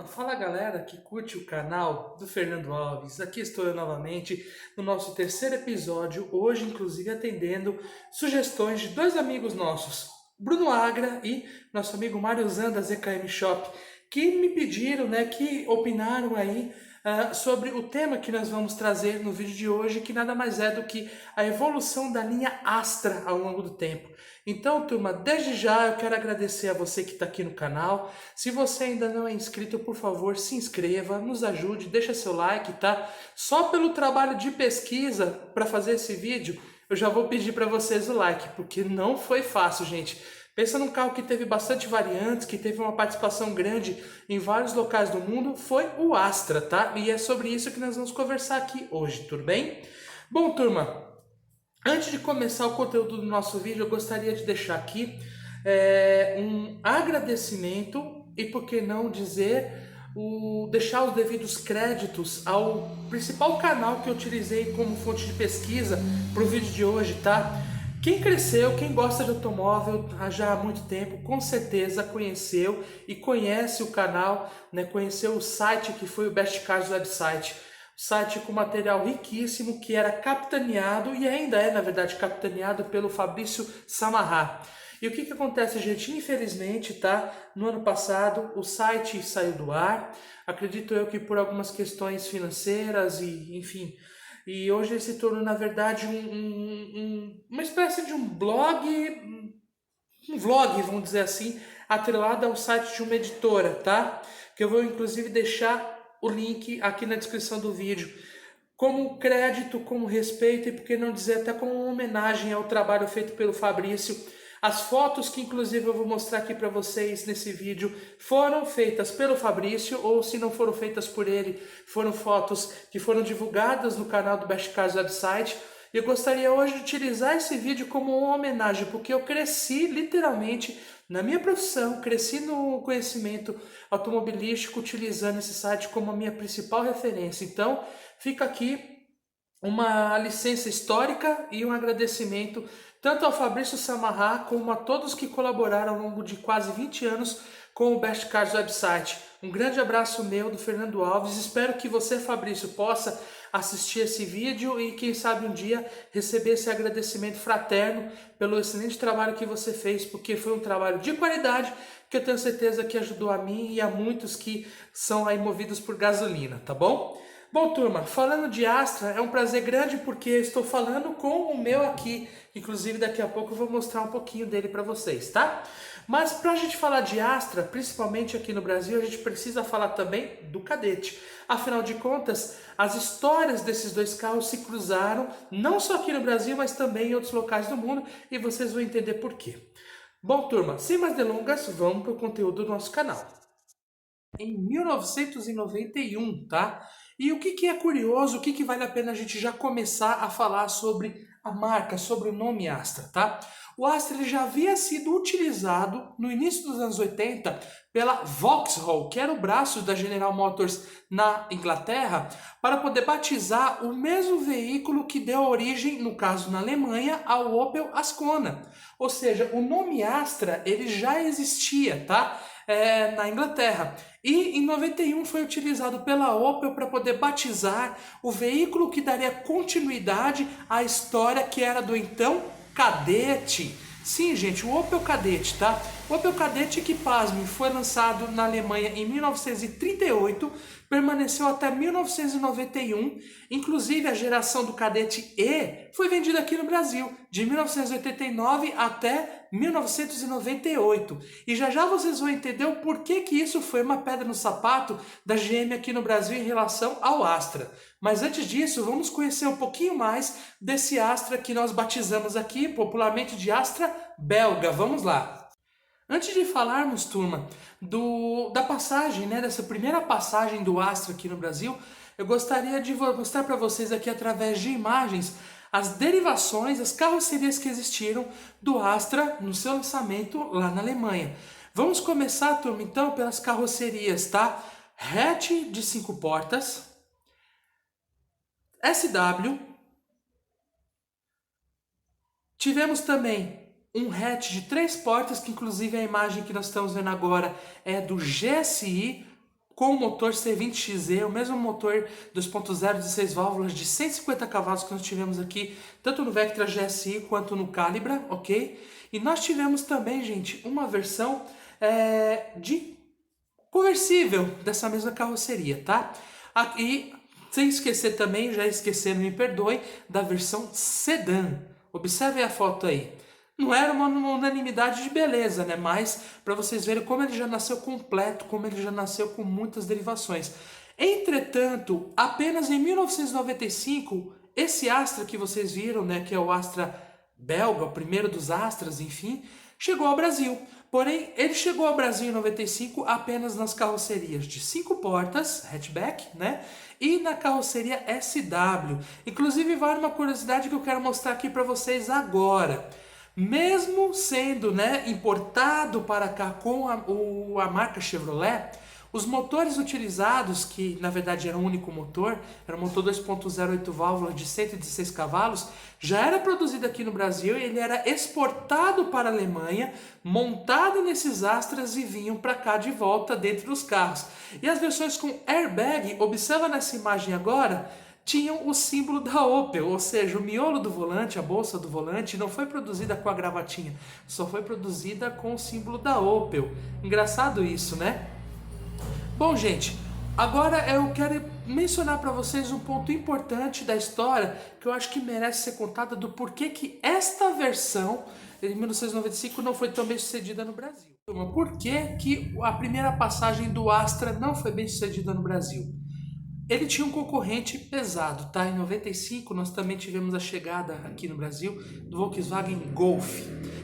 Fala galera que curte o canal do Fernando Alves, aqui estou eu novamente no nosso terceiro episódio, hoje inclusive atendendo sugestões de dois amigos nossos, Bruno Agra e nosso amigo Mário Zan da ZKM Shop, que me pediram, que opinaram aí sobre o tema que nós vamos trazer no vídeo de hoje, que nada mais é do que a evolução da linha Astra ao longo do tempo. Então, turma, desde já eu quero agradecer a você que está aqui no canal. Se você ainda não é inscrito, por favor, se inscreva, nos ajude, deixa seu like, tá? Só pelo trabalho de pesquisa para fazer esse vídeo, eu já vou pedir para vocês o like, porque não foi fácil, gente. Pensa num carro que teve bastante variantes, que teve uma participação grande em vários locais do mundo, foi o Astra, tá? E é sobre isso que nós vamos conversar aqui hoje, tudo bem? Bom, turma, antes de começar o conteúdo do nosso vídeo, eu gostaria de deixar aqui um agradecimento e, por que não dizer, deixar os devidos créditos ao principal canal que eu utilizei como fonte de pesquisa para o vídeo de hoje, tá? Quem cresceu, quem gosta de automóvel já há muito tempo, com certeza conheceu e conhece o canal, né? Conheceu o site que foi o Best Cars Website. Site com material riquíssimo que era capitaneado e ainda é, na verdade, capitaneado pelo Fabrício Samarra. E o que acontece, gente? Infelizmente, tá? No ano passado, o site saiu do ar. Acredito eu que por algumas questões financeiras e, enfim. E hoje ele se tornou, na verdade, uma espécie de um vlog, vamos dizer assim, atrelado ao site de uma editora, tá? Que eu vou, inclusive, deixar o link aqui na descrição do vídeo. Como crédito, como respeito e por que não dizer até como uma homenagem ao trabalho feito pelo Fabrício. As fotos que inclusive eu vou mostrar aqui para vocês nesse vídeo foram feitas pelo Fabrício, ou se não foram feitas por ele, foram fotos que foram divulgadas no canal do Best Cars Website. E eu gostaria hoje de utilizar esse vídeo como uma homenagem, porque eu cresci literalmente na minha profissão, cresci no conhecimento automobilístico utilizando esse site como a minha principal referência. Então, fica aqui uma licença histórica e um agradecimento tanto ao Fabrício Samarra como a todos que colaboraram ao longo de quase 20 anos com o Best Cars Website. Um grande abraço meu do Fernando Alves. Espero que você, Fabrício, possa assistir esse vídeo e quem sabe um dia receber esse agradecimento fraterno pelo excelente trabalho que você fez, porque foi um trabalho de qualidade que eu tenho certeza que ajudou a mim e a muitos que são aí movidos por gasolina, tá bom? Bom, turma, falando de Astra, é um prazer grande porque eu estou falando com o meu aqui. Inclusive, daqui a pouco eu vou mostrar um pouquinho dele para vocês, tá? Mas para a gente falar de Astra, principalmente aqui no Brasil, a gente precisa falar também do Cadete. Afinal de contas, as histórias desses dois carros se cruzaram, não só aqui no Brasil, mas também em outros locais do mundo, e vocês vão entender por quê. Bom, turma, sem mais delongas, vamos para o conteúdo do nosso canal. Em 1991, tá? E o que é curioso, o que vale a pena a gente já começar a falar sobre a marca, sobre o nome Astra, tá? O Astra ele já havia sido utilizado no início dos anos 80 pela Vauxhall, que era o braço da General Motors na Inglaterra, para poder batizar o mesmo veículo que deu origem, no caso na Alemanha, ao Opel Ascona. Ou seja, o nome Astra ele já existia, tá? Na Inglaterra. E em 91 foi utilizado pela Opel para poder batizar o veículo que daria continuidade à história que era do então Kadett. Sim, gente, o Opel Kadett, tá? O Opel Kadett, que pasme, foi lançado na Alemanha em 1938, permaneceu até 1991, inclusive a geração do Kadett E foi vendida aqui no Brasil, de 1989 até 1998. E já já vocês vão entender o porquê que isso foi uma pedra no sapato da GM aqui no Brasil em relação ao Astra. Mas antes disso, vamos conhecer um pouquinho mais desse Astra que nós batizamos aqui, popularmente de Astra belga. Vamos lá. Antes de falarmos, turma, da passagem, dessa primeira passagem do Astra aqui no Brasil, eu gostaria de mostrar para vocês aqui através de imagens as derivações, as carrocerias que existiram do Astra no seu lançamento lá na Alemanha. Vamos começar, turma, então, pelas carrocerias, tá? Hatch de 5 portas, SW, tivemos também um hatch de 3 portas, que inclusive a imagem que nós estamos vendo agora é do GSI, com o motor C20XE, o mesmo motor 2.0 de 6 válvulas de 150 cavalos que nós tivemos aqui, tanto no Vectra GSI quanto no Calibra, ok? E nós tivemos também, gente, uma versão de conversível dessa mesma carroceria, tá? E sem esquecer também, já esquecendo, me perdoe, da versão sedã. Observem a foto aí. Não era uma unanimidade de beleza, né? Mas para vocês verem como ele já nasceu completo, como ele já nasceu com muitas derivações. Entretanto, apenas em 1995, esse Astra que vocês viram, né, que é o Astra belga, o primeiro dos Astras, enfim, chegou ao Brasil. Porém, ele chegou ao Brasil em 95 apenas nas carrocerias de 5 portas, hatchback, né? E na carroceria SW. Inclusive, vale uma curiosidade que eu quero mostrar aqui para vocês agora. Mesmo sendo, né, importado para cá com a marca Chevrolet, os motores utilizados, que na verdade era um único motor, era um motor 2.0 8 válvulas de 116 cavalos, já era produzido aqui no Brasil e ele era exportado para a Alemanha, montado nesses Astras e vinham para cá de volta dentro dos carros. E as versões com airbag, observa nessa imagem agora, tinham o símbolo da Opel, ou seja, o miolo do volante, a bolsa do volante, não foi produzida com a gravatinha, só foi produzida com o símbolo da Opel. Engraçado isso, né? Bom, gente, agora eu quero mencionar para vocês um ponto importante da história que eu acho que merece ser contada do porquê que esta versão de 1995 não foi tão bem sucedida no Brasil. Por que a primeira passagem do Astra não foi bem sucedida no Brasil? Ele tinha um concorrente pesado, tá? Em 95 nós também tivemos a chegada aqui no Brasil do Volkswagen Golf,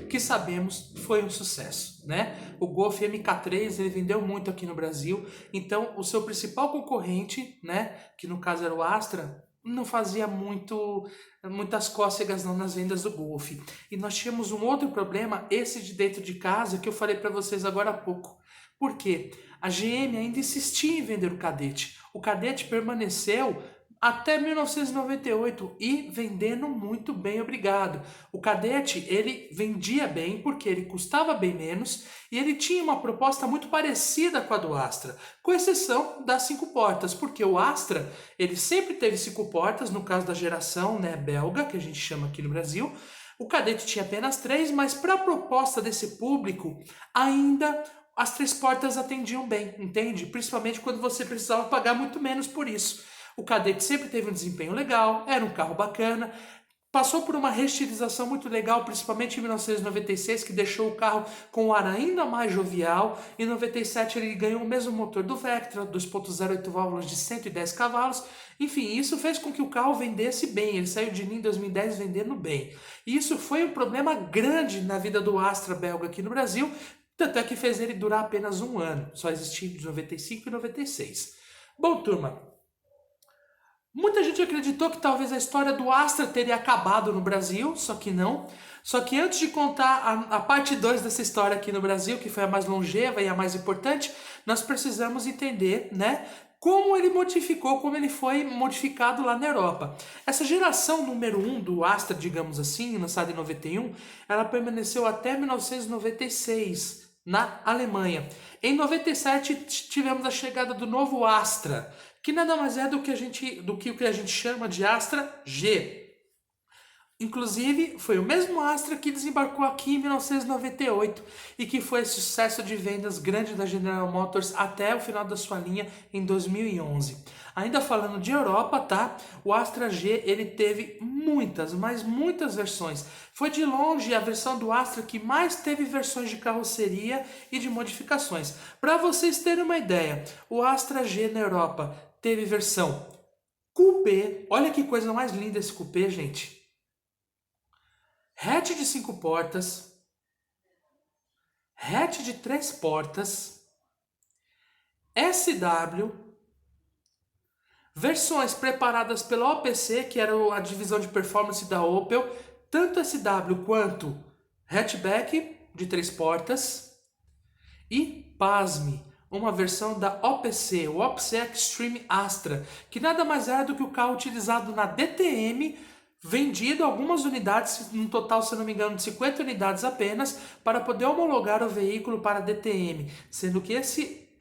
que sabemos foi um sucesso, né? O Golf MK3 ele vendeu muito aqui no Brasil, então o seu principal concorrente, né, que no caso era o Astra, não fazia muitas cócegas não nas vendas do Golf. E nós tínhamos um outro problema, esse de dentro de casa, que eu falei para vocês agora há pouco. Por quê? A GM ainda insistia em vender o Kadett. O Kadett permaneceu até 1998 e vendendo muito bem, obrigado. O Kadett, ele vendia bem porque ele custava bem menos e ele tinha uma proposta muito parecida com a do Astra, com exceção das 5 portas, porque o Astra, ele sempre teve 5 portas, no caso da geração, né, belga, que a gente chama aqui no Brasil. O Kadett tinha apenas 3, mas para a proposta desse público, ainda as 3 portas atendiam bem, entende? Principalmente quando você precisava pagar muito menos por isso. O Kadett sempre teve um desempenho legal, era um carro bacana, passou por uma reestilização muito legal, principalmente em 1996, que deixou o carro com um ar ainda mais jovial. Em 97 ele ganhou o mesmo motor do Vectra, 2.0 8 válvulas de 110 cavalos. Enfim, isso fez com que o carro vendesse bem, ele saiu de linha em 2010 vendendo bem. E isso foi um problema grande na vida do Astra belga aqui no Brasil, tanto é que fez ele durar apenas um ano, só existiu de 95 e 96. Bom, turma, muita gente acreditou que talvez a história do Astra teria acabado no Brasil, só que não. Só que antes de contar a parte 2 dessa história aqui no Brasil, que foi a mais longeva e a mais importante, nós precisamos entender, né, como ele modificou, como ele foi modificado lá na Europa. Essa geração número 1 do Astra, digamos assim, lançada em 91, ela permaneceu até 1996 na Alemanha. Em 97 tivemos a chegada do novo Astra, que nada mais é do que o que a gente chama de Astra G. Inclusive, foi o mesmo Astra que desembarcou aqui em 1998 e que foi sucesso de vendas grande da General Motors até o final da sua linha em 2011. Ainda falando de Europa, tá? O Astra G, ele teve muitas, mas muitas versões. Foi de longe a versão do Astra que mais teve versões de carroceria e de modificações. Para vocês terem uma ideia, o Astra G na Europa teve versão coupé. Olha que coisa mais linda esse coupé, gente. Hatch de 5 portas, hatch de 3 portas, SW, versões preparadas pela OPC, que era a divisão de performance da Opel, tanto SW quanto hatchback de 3 portas, e, pasme, uma versão da OPC, o OPC Extreme Astra, que nada mais é do que o carro utilizado na DTM, vendido algumas unidades, no total, se não me engano, de 50 unidades apenas, para poder homologar o veículo para a DTM, sendo que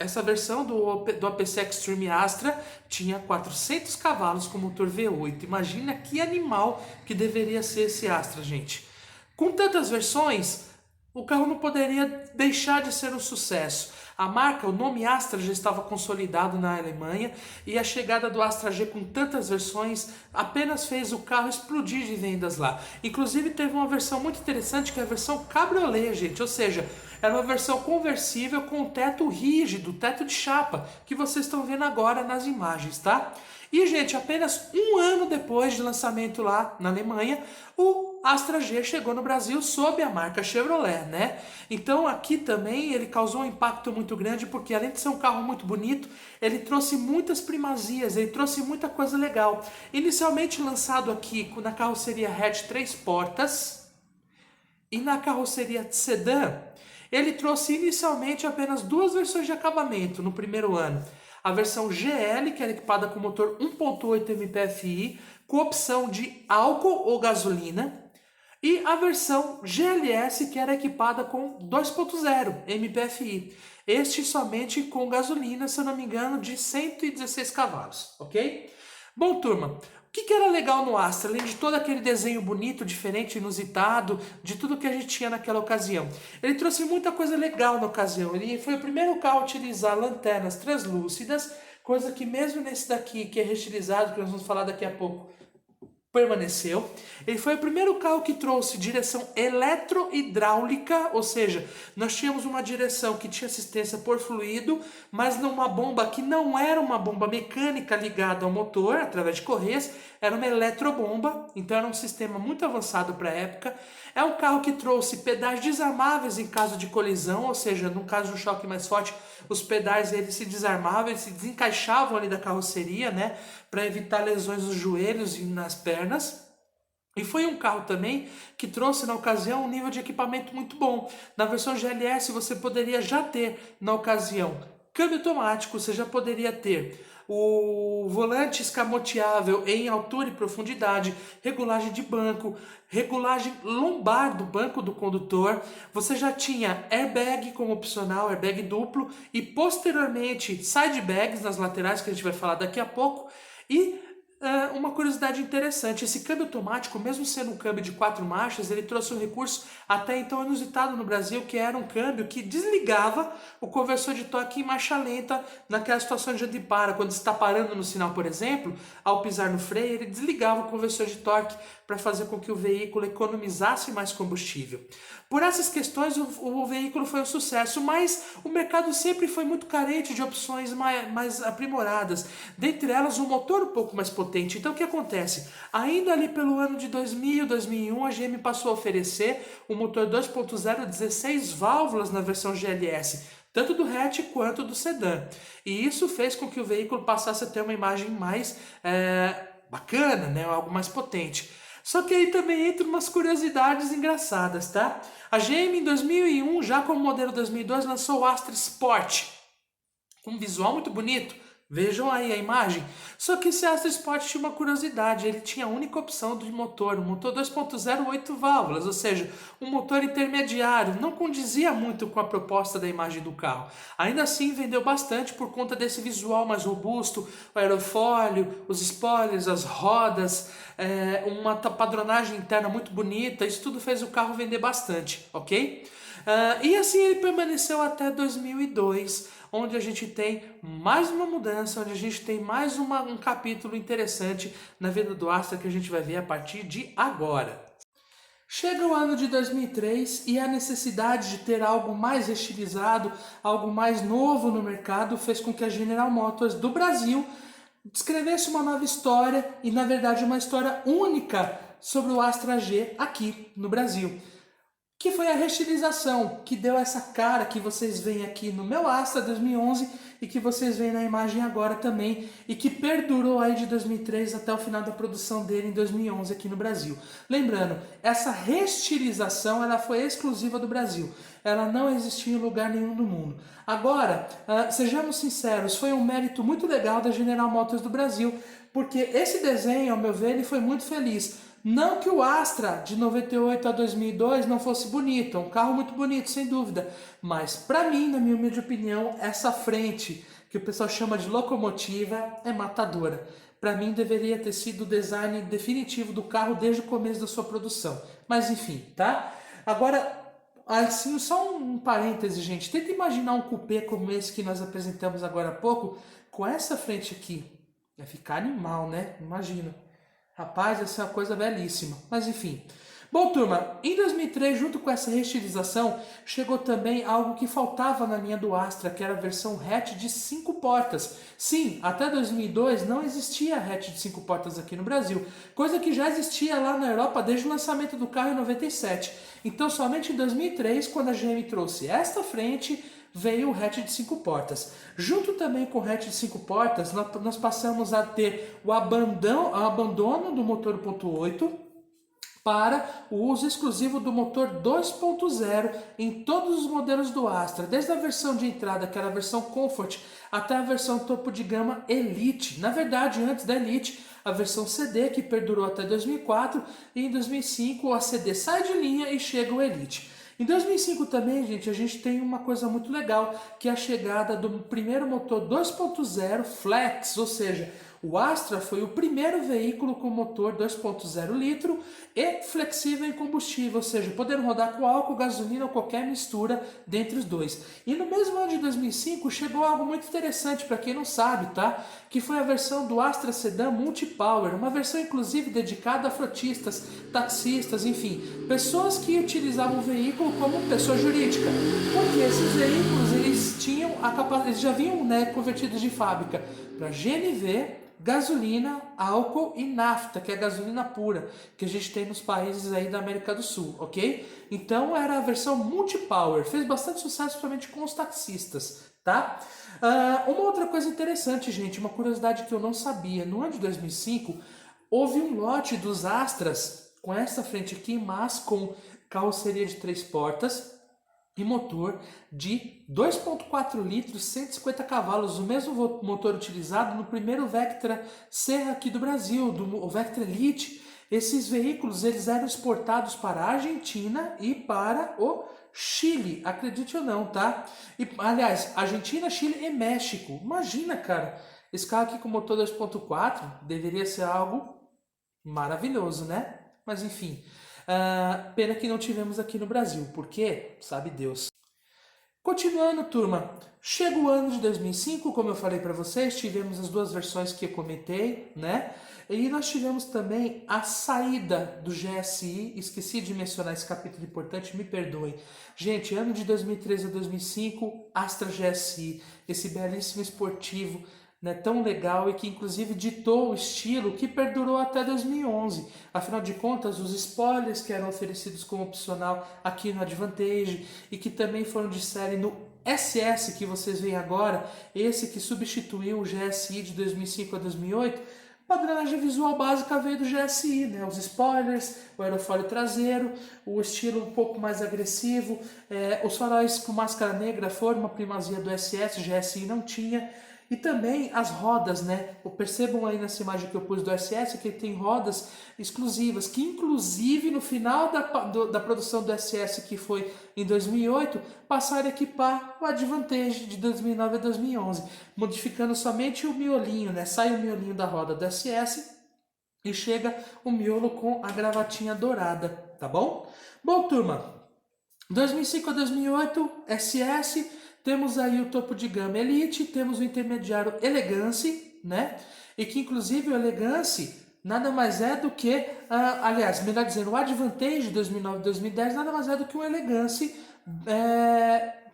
essa versão do APC Extreme Astra tinha 400 cavalos com motor V8. Imagina que animal que deveria ser esse Astra, gente. Com tantas versões, o carro não poderia deixar de ser um sucesso. A marca, o nome Astra já estava consolidado na Alemanha e a chegada do Astra G com tantas versões apenas fez o carro explodir de vendas lá. Inclusive teve uma versão muito interessante que é a versão cabriolé, gente, ou seja, era uma versão conversível com teto rígido, teto de chapa, que vocês estão vendo agora nas imagens, tá? E, gente, apenas um ano depois de lançamento lá na Alemanha, o Astra G chegou no Brasil sob a marca Chevrolet, né? Então aqui também ele causou um impacto muito grande, porque além de ser um carro muito bonito, ele trouxe muitas primazias, ele trouxe muita coisa legal. Inicialmente lançado aqui na carroceria hatch 3 portas e na carroceria sedã, ele trouxe inicialmente apenas 2 versões de acabamento no primeiro ano. A versão GL, que era equipada com motor 1.8 MPFI, com opção de álcool ou gasolina, e a versão GLS, que era equipada com 2.0 MPFI. Este somente com gasolina, se eu não me engano, de 116 cavalos, ok? Bom, turma, o que era legal no Astra, além de todo aquele desenho bonito, diferente, inusitado, de tudo que a gente tinha naquela ocasião? Ele trouxe muita coisa legal na ocasião. Ele foi o primeiro carro a utilizar lanternas translúcidas, coisa que mesmo nesse daqui, que é restilizado, que nós vamos falar daqui a pouco, permaneceu. Ele foi o primeiro carro que trouxe direção eletrohidráulica, ou seja, nós tínhamos uma direção que tinha assistência por fluido, mas numa bomba que não era uma bomba mecânica ligada ao motor através de correias, era uma eletrobomba, então era um sistema muito avançado para a época. É um carro que trouxe pedais desarmáveis em caso de colisão, ou seja, no caso de um choque mais forte, os pedais eles se desarmavam, eles se desencaixavam ali da carroceria, né, para evitar lesões nos joelhos e nas pernas. E foi um carro também que trouxe na ocasião um nível de equipamento muito bom. Na versão GLS você poderia já ter na ocasião câmbio automático, você já poderia ter o volante escamoteável em altura e profundidade, regulagem de banco, regulagem lombar do banco do condutor, você já tinha airbag como opcional, airbag duplo e posteriormente side bags nas laterais, que a gente vai falar daqui a pouco. E uma curiosidade interessante, esse câmbio automático, mesmo sendo um câmbio de 4 marchas, ele trouxe um recurso até então inusitado no Brasil, que era um câmbio que desligava o conversor de torque em marcha lenta naquela situação de onde para, quando está parando no sinal, por exemplo, ao pisar no freio, ele desligava o conversor de torque para fazer com que o veículo economizasse mais combustível. Por essas questões, o veículo foi um sucesso, mas o mercado sempre foi muito carente de opções mais aprimoradas, dentre elas um motor um pouco mais potente. Então o que acontece? Ainda ali pelo ano de 2000, 2001, a GM passou a oferecer um motor 2.0 16 válvulas na versão GLS, tanto do hatch quanto do sedã. E isso fez com que o veículo passasse a ter uma imagem mais bacana, né? Algo mais potente. Só que aí também entra umas curiosidades engraçadas, tá? A GM em 2001, já como modelo 2002, lançou o Astra Sport, com um visual muito bonito. Vejam aí a imagem. Só que esse Astra Sport tinha uma curiosidade, ele tinha a única opção de motor, um motor 2.0 8 válvulas, ou seja, um motor intermediário, não condizia muito com a proposta da imagem do carro. Ainda assim vendeu bastante por conta desse visual mais robusto, o aerofólio, os spoilers, as rodas, uma padronagem interna muito bonita, isso tudo fez o carro vender bastante, ok? E assim ele permaneceu até 2002, onde a gente tem mais uma mudança, onde a gente tem mais um capítulo interessante na vida do Astra que a gente vai ver a partir de agora. Chega o ano de 2003 e a necessidade de ter algo mais estilizado, algo mais novo no mercado, fez com que a General Motors do Brasil descrevesse uma nova história e, na verdade, uma história única sobre o Astra G aqui no Brasil, que foi a restilização, que deu essa cara que vocês veem aqui no meu Astra 2011 e que vocês veem na imagem agora também, e que perdurou aí de 2003 até o final da produção dele em 2011 aqui no Brasil. Lembrando, essa restilização ela foi exclusiva do Brasil, ela não existia em lugar nenhum do mundo. Agora, sejamos sinceros, foi um mérito muito legal da General Motors do Brasil, porque esse desenho, ao meu ver, ele foi muito feliz. Não que o Astra de 98 a 2002 não fosse bonito, é um carro muito bonito, sem dúvida. Mas para mim, na minha humilde opinião, essa frente, que o pessoal chama de locomotiva, é matadora. Para mim deveria ter sido o design definitivo do carro desde o começo da sua produção. Mas enfim, tá? Agora, assim, só um parêntese, gente. Tenta imaginar um coupé como esse que nós apresentamos agora há pouco, com essa frente aqui. Vai ficar animal, né? Imagina. Rapaz, essa é uma coisa belíssima. Mas enfim. Bom, turma, em 2003, junto com essa restilização, chegou também algo que faltava na linha do Astra, que era a versão hatch de 5 portas. Sim, até 2002 não existia hatch de 5 portas aqui no Brasil, coisa que já existia lá na Europa desde o lançamento do carro em 97. Então, somente em 2003, quando a GM trouxe esta frente, veio o hatch de 5 portas. Junto também com o hatch de 5 portas, nós passamos a ter o abandono do motor 1.8 para o uso exclusivo do motor 2.0 em todos os modelos do Astra, desde a versão de entrada, que era a versão Comfort, até a versão topo de gama Elite. Na verdade, antes da Elite, a versão CD, que perdurou até 2004, e em 2005 a CD sai de linha e chega o Elite. Em 2005 também, gente, a gente tem uma coisa muito legal, que é a chegada do primeiro motor 2.0 Flex, ou seja, o Astra foi o primeiro veículo com motor 2.0 litro e flexível em combustível, ou seja, podendo rodar com álcool, gasolina ou qualquer mistura dentre os dois. E no mesmo ano de 2005 chegou algo muito interessante para quem não sabe, tá? Que foi a versão do Astra Sedan Multipower, uma versão inclusive dedicada a frotistas, taxistas, enfim, pessoas que utilizavam o veículo como pessoa jurídica, porque esses veículos eles tinham a capacidade, eles já vinham, né, convertidos de fábrica para GNV, gasolina, álcool e nafta, que é a gasolina pura, que a gente tem nos países aí da América do Sul, ok? Então era a versão multipower, fez bastante sucesso principalmente com os taxistas, tá? Uma outra coisa interessante, gente, uma curiosidade que eu não sabia, no ano de 2005 houve um lote dos Astras com essa frente aqui, mas com carroceria de 3 portas, e motor de 2.4 litros, 150 cavalos, o mesmo motor utilizado no primeiro Vectra Serra aqui do Brasil, o Vectra Elite. Esses veículos eles eram exportados para a Argentina e para o Chile, acredite ou não, tá? E, aliás, Argentina, Chile e México. Imagina, cara, esse carro aqui com motor 2.4 deveria ser algo maravilhoso, né? Mas enfim... pena que não tivemos aqui no Brasil, porque sabe Deus. Continuando, turma, chega o ano de 2005, como eu falei para vocês, tivemos as duas versões que eu comentei, né? E nós tivemos também a saída do GSI, esqueci de mencionar esse capítulo importante, me perdoem. Gente, ano de 2013 a 2005, Astra GSI, esse belíssimo esportivo, né, tão legal e que inclusive ditou o estilo que perdurou até 2011. Afinal de contas, os spoilers que eram oferecidos como opcional aqui no Advantage e que também foram de série no SS que vocês veem agora, esse que substituiu o GSI de 2005 a 2008, a padronagem visual básica veio do GSI, né? Os spoilers, o aerofólio traseiro, o estilo um pouco mais agressivo, os faróis com máscara negra foram uma primazia do SS, o GSI não tinha. E também as rodas, né? Percebam aí nessa imagem que eu pus do SS que ele tem rodas exclusivas, que inclusive no final da produção do SS, que foi em 2008, passaram a equipar o Advantage de 2009 a 2011, modificando somente o miolinho, né? Sai o miolinho da roda do SS e chega o miolo com a gravatinha dourada, tá bom? Bom, turma, 2005 a 2008, SS... Temos aí o topo de gama Elite, temos o intermediário Elegance, né? E que inclusive o Elegance nada mais é do que, aliás, melhor dizendo, o Advantage 2009 e 2010 nada mais é do que o Elegance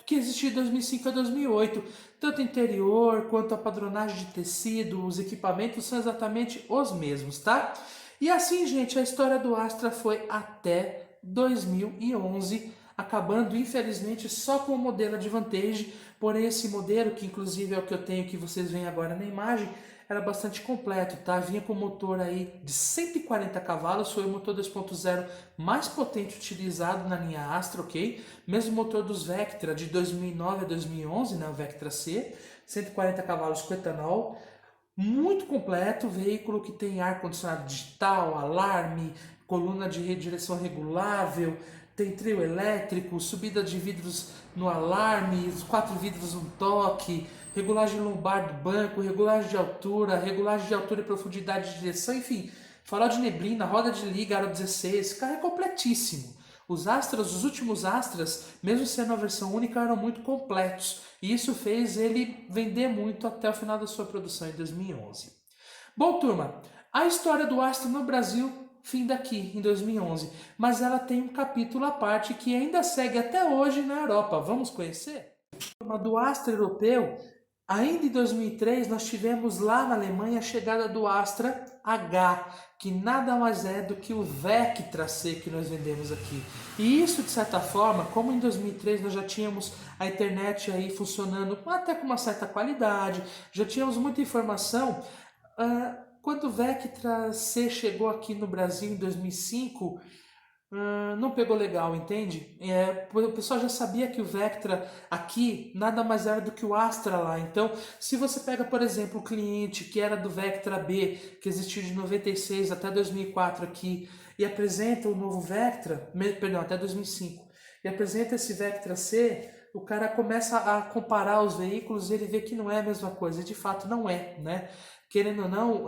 que existia de 2005 a 2008. Tanto interior quanto a padronagem de tecido, os equipamentos são exatamente os mesmos, tá? E assim, gente, a história do Astra foi até 2011, acabando infelizmente só com o modelo Advantage, porém esse modelo, que inclusive é o que eu tenho que vocês veem agora na imagem, era bastante completo, tá? Vinha com motor aí de 140 cavalos, foi o motor 2.0 mais potente utilizado na linha Astra, ok? Mesmo motor dos Vectra de 2009 a 2011, né? O Vectra C, 140 cavalos com etanol, muito completo, veículo que tem ar-condicionado digital, alarme, coluna de direção regulável, tem trio elétrico, subida de vidros no alarme, os 4 vidros no toque, regulagem lombar do banco, regulagem de altura e profundidade de direção, enfim, farol de neblina, roda de liga, aro 16, esse carro é completíssimo. Os últimos Astras, mesmo sendo a versão única, eram muito completos, e isso fez ele vender muito até o final da sua produção em 2011. Bom, turma, a história do Astra no Brasil finda aqui, em 2011, mas ela tem um capítulo à parte que ainda segue até hoje na Europa. Vamos conhecer? Do Astra europeu, ainda em 2003, nós tivemos lá na Alemanha a chegada do Astra H, que nada mais é do que o Vectra C que nós vendemos aqui. E isso, de certa forma, como em 2003 nós já tínhamos a internet aí funcionando até com uma certa qualidade, já tínhamos muita informação, quando o Vectra C chegou aqui no Brasil em 2005, não pegou legal, entende? O pessoal já sabia que o Vectra aqui nada mais era do que o Astra lá. Então, se você pega, por exemplo, o cliente que era do Vectra B, que existiu de 96 até 2004 aqui, e apresenta o novo Vectra, perdão, até 2005, e apresenta esse Vectra C, o cara começa a comparar os veículos e ele vê que não é a mesma coisa. E de fato não é, né? Querendo ou não,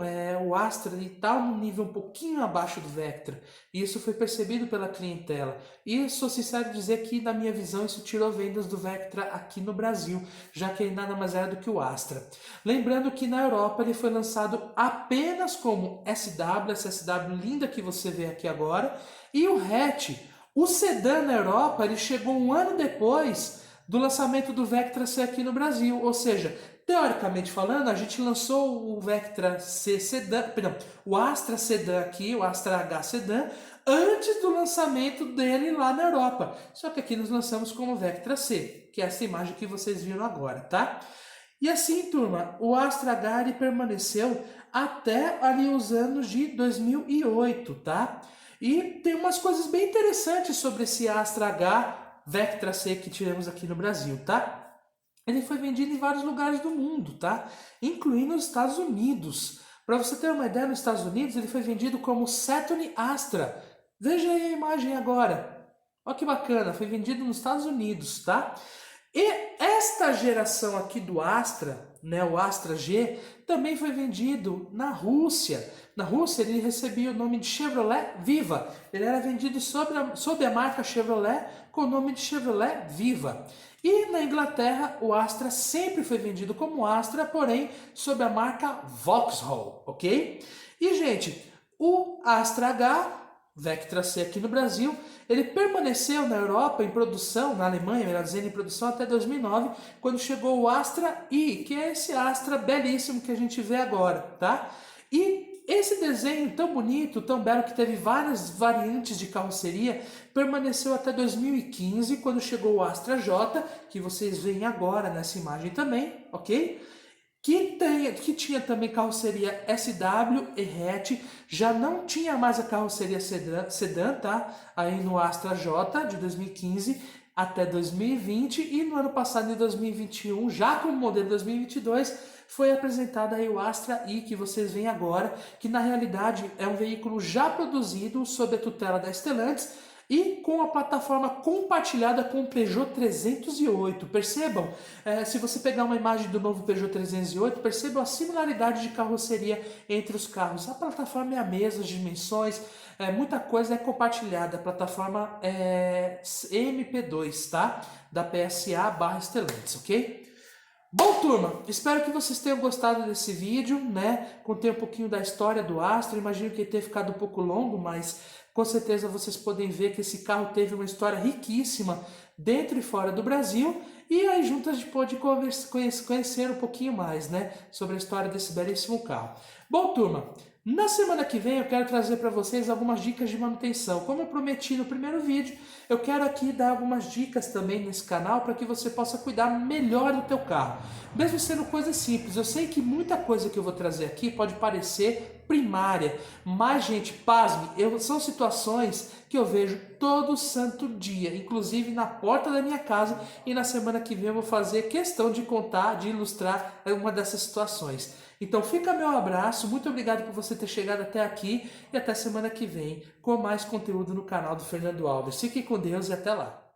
o Astra está num nível um pouquinho abaixo do Vectra. E isso foi percebido pela clientela. E sou sincero em dizer que, na minha visão, isso tirou vendas do Vectra aqui no Brasil, já que ele nada mais era do que o Astra. Lembrando que na Europa ele foi lançado apenas como SW, essa SW linda que você vê aqui agora, e o hatch. O sedã na Europa ele chegou um ano depois do lançamento do Vectra C aqui no Brasil, ou seja, teoricamente falando, a gente lançou o Vectra C sedã, perdão, o Astra sedã aqui, o Astra H sedã, antes do lançamento dele lá na Europa. Só que aqui nós lançamos como Vectra C, que é essa imagem que vocês viram agora, tá? E assim, turma, o Astra H ele permaneceu até ali os anos de 2008, tá? E tem umas coisas bem interessantes sobre esse Astra H Vectra C que tivemos aqui no Brasil, tá? Ele foi vendido em vários lugares do mundo, tá? Incluindo os Estados Unidos. Para você ter uma ideia, nos Estados Unidos ele foi vendido como Saturn Astra. Veja aí a imagem agora. Olha que bacana, foi vendido nos Estados Unidos, tá? E esta geração aqui do Astra, né, o Astra G, também foi vendido na Rússia. Na Rússia ele recebia o nome de Chevrolet Viva. Ele era vendido sob a marca Chevrolet com o nome de Chevrolet Viva. E na Inglaterra o Astra sempre foi vendido como Astra, porém sob a marca Vauxhall, ok? E gente, o Astra H, Vectra C aqui no Brasil, ele permaneceu na Europa em produção, na Alemanha, melhor dizendo, em produção até 2009, quando chegou o Astra I, que é esse Astra belíssimo que a gente vê agora, tá? E esse desenho tão bonito, tão belo, que teve várias variantes de carroceria, permaneceu até 2015, quando chegou o Astra J, que vocês veem agora nessa imagem também, ok? Que tinha também carroceria SW e hatch, já não tinha mais a carroceria sedã, tá? Aí no Astra J de 2015 até 2020, e no ano passado, em 2021, já com o modelo 2022, foi apresentado aí o Astra I, que vocês veem agora, que na realidade é um veículo já produzido sob a tutela da Stellantis, e com a plataforma compartilhada com o Peugeot 308. Percebam, se você pegar uma imagem do novo Peugeot 308, percebam a similaridade de carroceria entre os carros. A plataforma é a mesma, as dimensões, muita coisa é compartilhada. A plataforma é MP2, tá? Da PSA/Stellantis, ok? Bom, turma, espero que vocês tenham gostado desse vídeo, né? Contei um pouquinho da história do Astra, imagino que ele tenha ficado um pouco longo, mas com certeza vocês podem ver que esse carro teve uma história riquíssima dentro e fora do Brasil, e aí juntos a gente pode conhecer um pouquinho mais, né, sobre a história desse belíssimo carro. Bom, turma, na semana que vem eu quero trazer para vocês algumas dicas de manutenção. Como eu prometi no primeiro vídeo, eu quero aqui dar algumas dicas também nesse canal para que você possa cuidar melhor do teu carro. Mesmo sendo coisas simples, eu sei que muita coisa que eu vou trazer aqui pode parecer primária. Mas, gente, pasme, são situações que eu vejo todo santo dia, inclusive na porta da minha casa, e na semana que vem eu vou fazer questão de contar, de ilustrar uma dessas situações. Então fica meu abraço, muito obrigado por você ter chegado até aqui e até semana que vem com mais conteúdo no canal do Fernando Alves. Fique com Deus e até lá.